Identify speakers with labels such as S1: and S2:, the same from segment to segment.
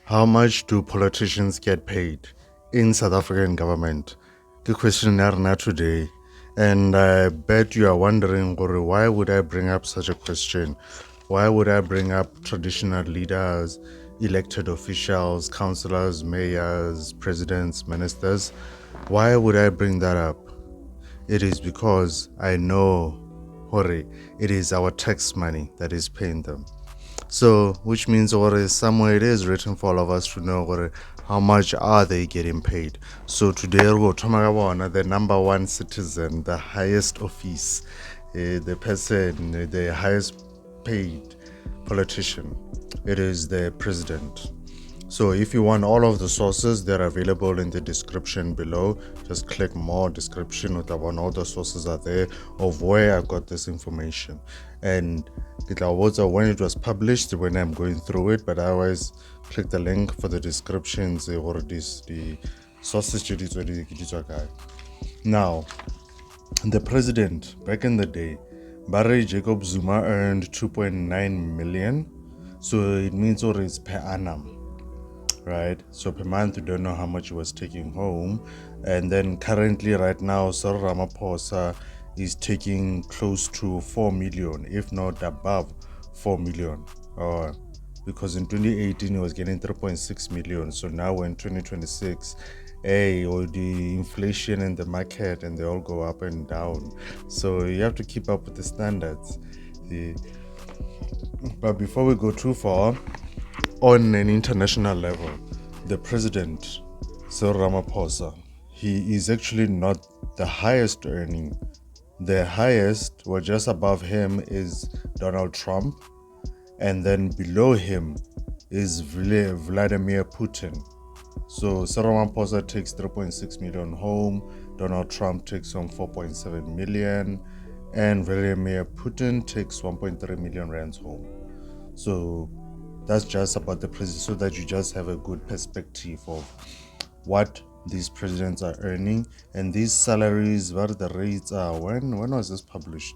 S1: How much do politicians get paid in South African government? Good question today. And I bet you are wondering, Guru, why would I bring up such a question? Why would I bring up traditional leaders, elected officials, councillors, mayors, presidents, ministers? Why would I bring that up? It is because I know, Hore, it is our tax money that is paying them. So, which means somewhere it is written for all of us to know how much are they getting paid. So today we'll talk about the number one citizen, the highest office, the person, the highest paid politician. It is the president. So if you want all of the sources, they're available in the description below. Just click more description with all the sources are there of where I got this information. And when it was published, when I'm going through it, but otherwise click the link for the descriptions or the sources. Now, the president back in the day, Barry Jacob Zuma earned 2.9 million. So it means it's per annum. Right, so per month you don't know how much he was taking home. And then currently right now Sir Ramaphosa is taking close to 4 million, if not above 4 million, because in 2018 he was getting 3.6 million. So now we're in 2026, or the inflation in the market and they all go up and down, so you have to keep up with the standards. But before we go too far, on an international level, the president, Sir Ramaphosa, he is actually not the highest earning. The highest, or just above him, is Donald Trump, and then below him is Vladimir Putin. So Sir Ramaphosa takes 3.6 million home, Donald Trump takes home 4.7 million, and Vladimir Putin takes 1.3 million rands home. So that's just about the president, so that you just have a good perspective of what these presidents are earning. And these salaries, what the rates are. When was this published?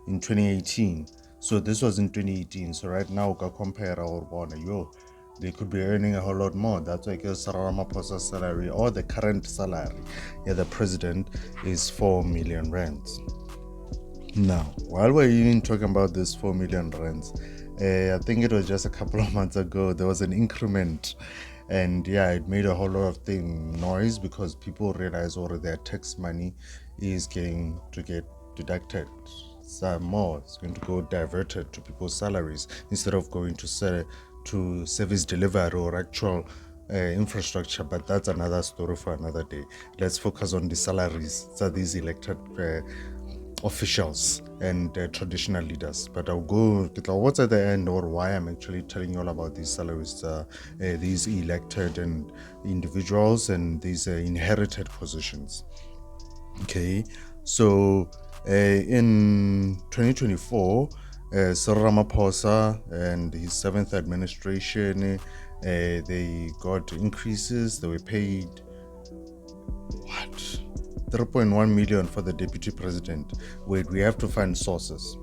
S1: In 2018. So this was in 2018. So right now, we compare our one. They could be earning a whole lot more. That's why Sarah Ramaphosa's salary, or the current salary, the president, is 4 million rands. Now, while we're even talking about this 4 million rands, I think it was just a couple of months ago, there was an increment, and it made a whole lot of noise, because people realize their tax money is going to get deducted. Some more, it's going to go diverted to people's salaries instead of going to service delivery or actual infrastructure. But that's another story for another day. Let's focus on the salaries that these elected officials and traditional leaders. But I'll go what's at the end, or why I'm actually telling you all about these salaries, these elected and individuals and these inherited positions. Okay, so in 2024, Sir Ramaphosa and his 7th administration, they got increases. They were paid 3.1 million for the deputy president. Wait, we have to find sources,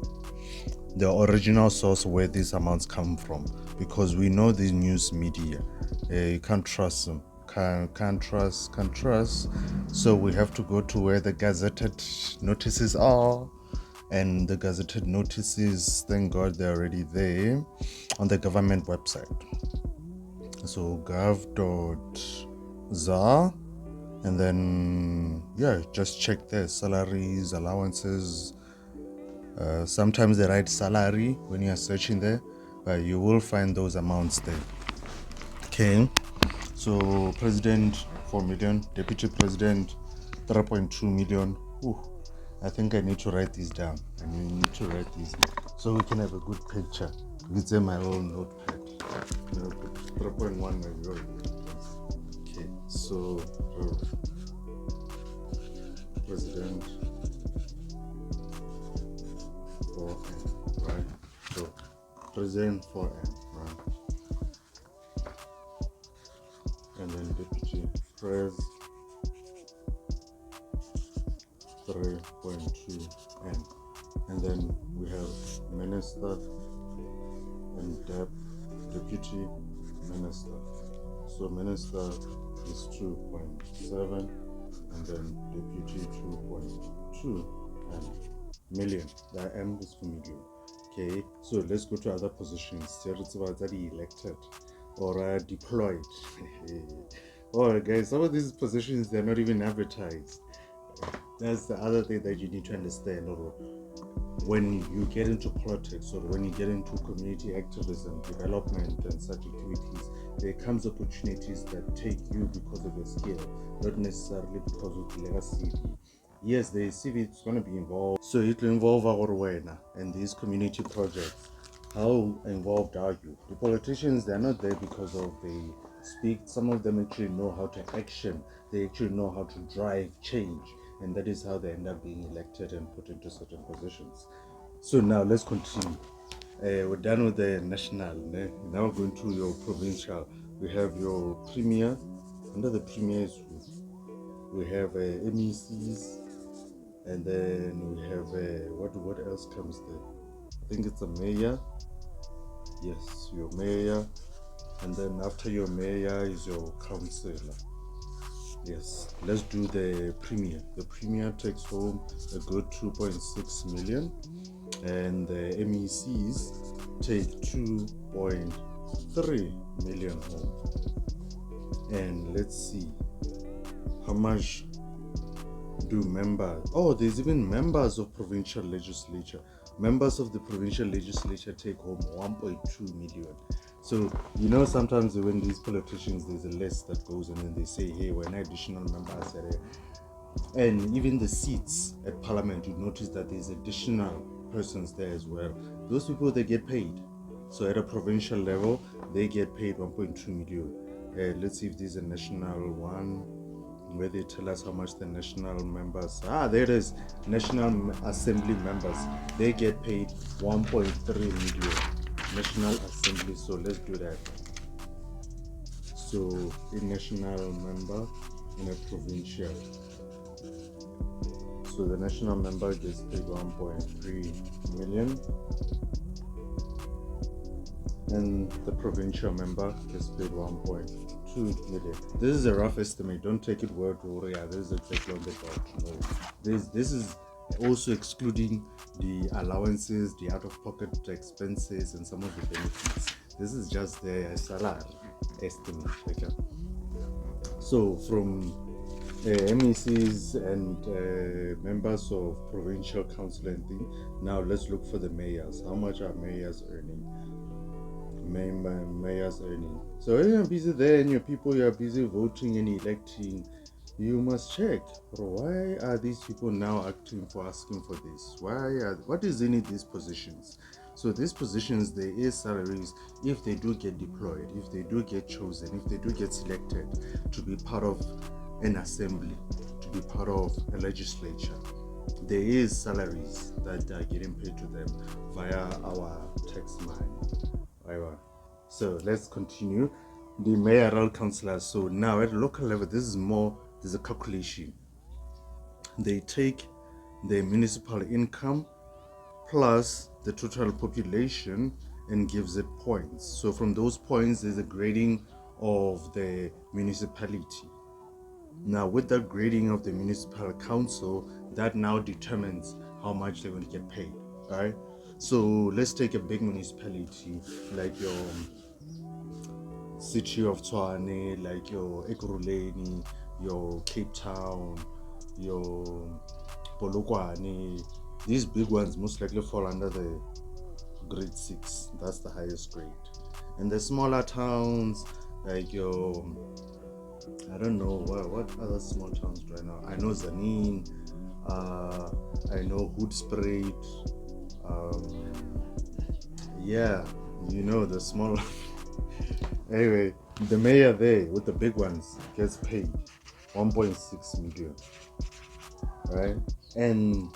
S1: the original source where these amounts come from, because we know these news media, you can't trust them, can't trust. So we have to go to where the gazetted notices are, and the gazetted notices, thank God, they're already there on the government website. So gov.za, and then just check their salaries, allowances. Sometimes they write salary when you are searching there, but you will find those amounts there. Okay, so president 4 million, deputy president 3.2 million. I think I need to write these down. I need to write these so we can have a good picture. It's in my own notepad. 3.1 million. Okay, so president 4M, right? So president 4M, right? And then deputy pres 3.2M, and then we have minister and deputy minister. So minister is 2.7, and then deputy 2.2 million. The M is for million. Okay, so let's go to other positions. Elected or deployed. Alright guys, some of these positions, they're not even advertised. That's the other thing that you need to understand. Or when you get into politics, or when you get into community activism, development and such activities, there comes opportunities that take you because of your skill, not necessarily because of the legacy. Yes, the CV is going to be involved. So it will involve our winner and these community projects. How involved are you? The politicians, they're not there because of they speak. Some of them actually know how to action. They actually know how to drive change. And that is how they end up being elected and put into certain positions. So now let's continue. We're done with the national. Now we're going to your provincial. We have your premier. Under the premiers, we have MECs. And then we have what else comes there? I think it's a mayor. Yes, your mayor. And then after your mayor is your councillor. Yes, let's do the premier. The premier takes home a good 2.6 million, and the MECs take 2.3 million home. And let's see how much do members, there's even members of provincial legislature. Members of the provincial legislature take home 1.2 million. So sometimes when these politicians, there's a list that goes and then they say, hey, we're an additional members, and even the seats at parliament, you notice that there's additional persons there as well. Those people, they get paid. So at a provincial level, they get paid 1.2 million. Let's see if there's a national one where they tell us how much the national members, there it is, National Assembly members, they get paid 1.3 million. National Assembly, so let's do that. So a national member in a provincial, so the national member gets paid 1.3 million, and the provincial member gets paid 1.2 million. This is a rough estimate. Don't take it word for word. This is exactly on the dot. No, this is also excluding the allowances, the out-of-pocket expenses, and some of the benefits. This is just the salary estimate. Okay. So from MECs and members of provincial council and thing, now let's look for the mayors. How much are mayors earning? Mayors earning. So when you're busy there and your people, you are busy voting and electing, you must check, why are these people now asking for this? What is in these positions? So these positions, there is salaries if they do get deployed, if they do get chosen, if they do get selected to be part of an assembly, to be part of a legislature. There is salaries that are getting paid to them via our tax money. So let's continue. The mayoral councillors. So now at local level, there's a calculation. They take the municipal income plus the total population and gives it points. So from those points, there's a grading of the municipality. Now with that grading of the municipal council, that now determines how much they're going to get paid. All right. So let's take a big municipality like your city of Tshwane, like your Ekurhuleni, your Cape Town, your Polokwane. These big ones most likely fall under the grade 6. That's the highest grade. And the smaller towns like your, I don't know what other small towns right now. I know Zanin, I know Hoedspruit, the small. Anyway, the mayor there with the big ones gets paid 1.6 million, right? And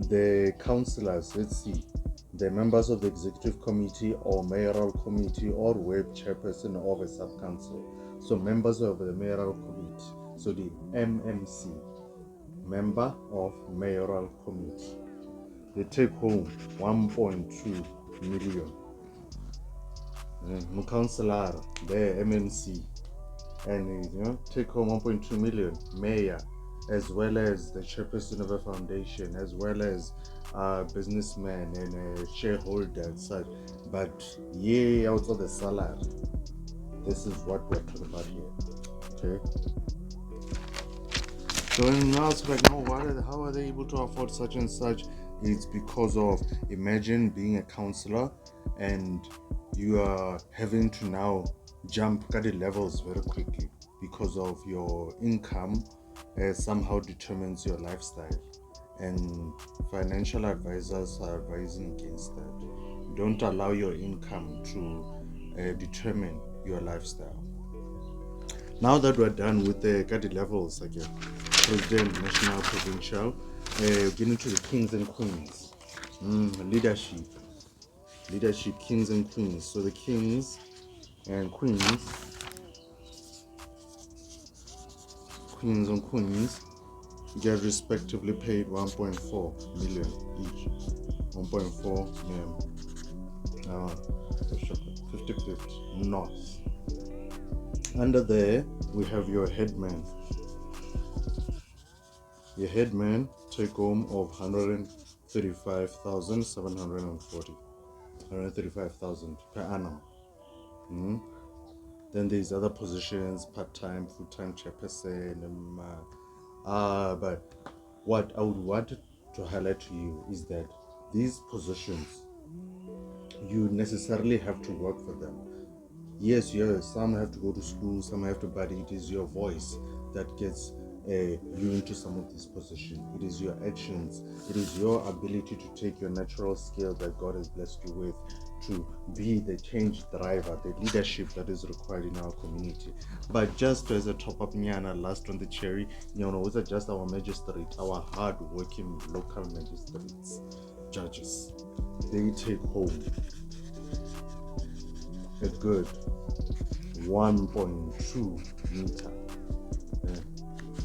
S1: the councillors, let's see, the members of the executive committee or mayoral committee or web chairperson of a sub-council. So members of the mayoral committee, so the MMC, member of mayoral committee, they take home 1.2 million. Councillor, the MMC, and take home 1.2 million. Mayor, as well as the chairperson of a foundation, as well as a businessman and a shareholder and such. But yeah, also the salary. This is what we're talking about here. Okay. So now it's like, no, how are they able to afford such and such? It's because of, imagine being a councillor and you are having to now jump the levels very quickly because of your income somehow determines your lifestyle, and financial advisors are advising against that. Don't allow your income to determine your lifestyle. Now that we're done with the levels again, president, national, provincial, get into the kings and queens. Leadership, kings and queens. So the kings and queens, get respectively paid 1.4 million each. 1.4 million. 50-50 north. Under there, we have your headman. Your headman take home of 135,740. 135,000 per annum. Then there's other positions, part-time, full-time chairperson. But what I would want to highlight to you is that these positions, you necessarily have to work for them. Yes, some have to go to school, some have to, but it is your voice that gets you into some of these positions. It is your actions, it is your ability to take your natural skill that God has blessed you with to be the change driver, the leadership that is required in our community. But just as a top up nyana, last on the cherry, those are just our magistrate, our hard working local magistrates, judges. They take home a good 1.2 meter.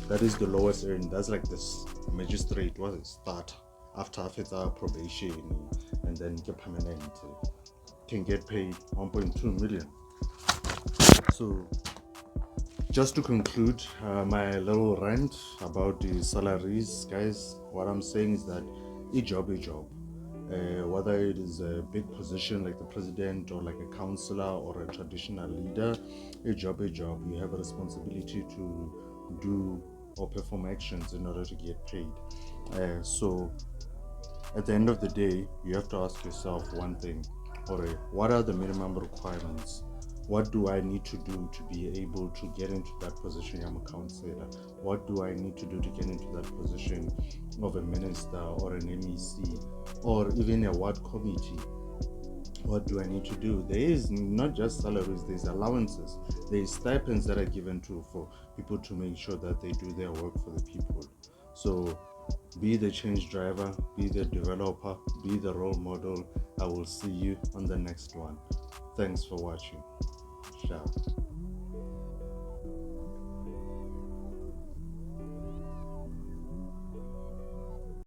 S1: That is the lowest earning. That's like this magistrate was a start after our probation and then get permanent, can get paid 1.2 million. So just to conclude my little rant about the salaries, guys, what I'm saying is that a job, whether it is a big position like the president or like a councillor or a traditional leader, a job, you have a responsibility to do or perform actions in order to get paid. So at the end of the day, you have to ask yourself one thing, what are the minimum requirements? What do I need to do to be able to get into that position? I'm a councillor. What do I need to do to get into that position of a minister or an MEC or even a ward committee? What do I need to do? There is not just salaries, there's allowances, there's stipends that are given for people to make sure that they do their work for the people. So be the change driver, be the developer, be the role model. I will see you on the next one. Thanks for watching. Ciao.